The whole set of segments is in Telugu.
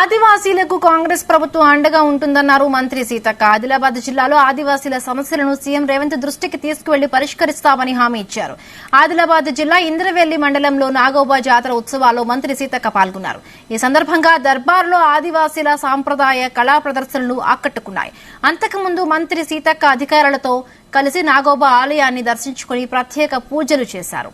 ఆదివాసీలకు కాంగ్రెస్ ప్రభుత్వం అండగా ఉంటుందన్నారు మంత్రి సీతక్క. ఆదిలాబాద్ జిల్లాలో ఆదివాసీల సమస్యలను సీఎం రేవంత్ దృష్టికి తీసుకువెళ్లి పరిష్కరిస్తామని హామీ ఇచ్చారు. ఆదిలాబాద్ జిల్లా ఇంద్రవెల్లి మండలంలో నాగోబా జాతర ఉత్సవాల్లో మంత్రి సీతక్క పాల్గొన్నారు. ఈ సందర్భంగా దర్బార్లో ఆదివాసీల సాంప్రదాయ కళా ప్రదర్శనలు ఆకట్టుకున్నాయి. అంతకుముందు మంత్రి సీతక్క అధికారులతో కలిసి నాగోబా ఆలయాన్ని దర్శించుకుని ప్రత్యేక పూజలు చేశారు.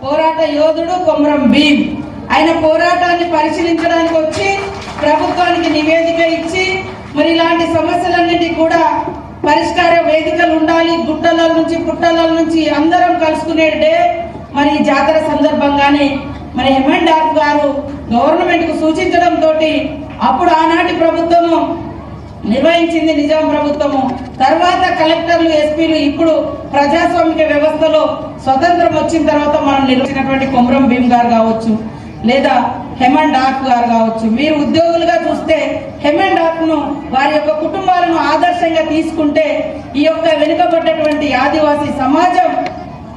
పోరాట యోధుడు కొమరం భీం. ఆయన పోరాటాన్ని పరిశీలించడానికి వచ్చి ప్రభుత్వానికి నివేదిక ఇచ్చి మరి ఇలాంటి సమస్యలన్నిటి కూడా పరిష్కార వేదికలు ఉండాలి, గుట్టల నుంచి పుట్టల నుంచి అందరం కలుసుకునే డే మరి జాతర సందర్భంగానే మరి ఎంఎన్ఆర్ గారు గవర్నమెంట్ కు సూచించడం తోటి అప్పుడు ఆనాటి ప్రభుత్వము నిర్వహించింది నిజాం ప్రభుత్వము. తర్వాత కలెక్టర్లు, ఎస్పీలు, ఇప్పుడు ప్రజాస్వామిక వ్యవస్థలో స్వతంత్రం వచ్చిన తర్వాత మనం నిర్వహించినటువంటి కొమరం భీం గారు కావచ్చు, లేదా హెమండ్ డాక్ గారు కావచ్చు. మీరు ఉద్యోగులుగా చూస్తే హెమండ్ డాక్ ను వారి యొక్క కుటుంబాలను ఆదర్శంగా తీసుకుంటే ఈ యొక్క వెనుకబడ్డటువంటి ఆదివాసీ సమాజం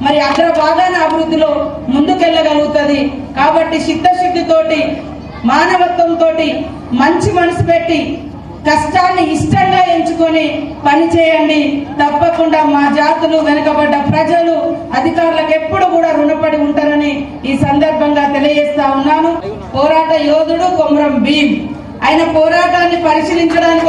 మరి అగ్రభాగాన అభివృద్ధిలో ముందుకెళ్లగలుగుతుంది. కాబట్టి చిత్తశుద్ధితోటి, మానవత్వంతో, మంచి మనసు పెట్టి కష్టాన్ని ఇష్టంగా ఎంచుకొని పనిచేయండి. తప్పకుండా మా జాతులు, వెనుకబడ్డ ప్రజలు అధికారులకు ఎప్పుడు కూడా రుణపడి ఉంటారని ఈ సందర్భంగా తెలియజేస్తా ఉన్నాను. పోరాట యోధుడు కొమరం భీం. ఆయన పోరాటాన్ని పరిశీలించడానికి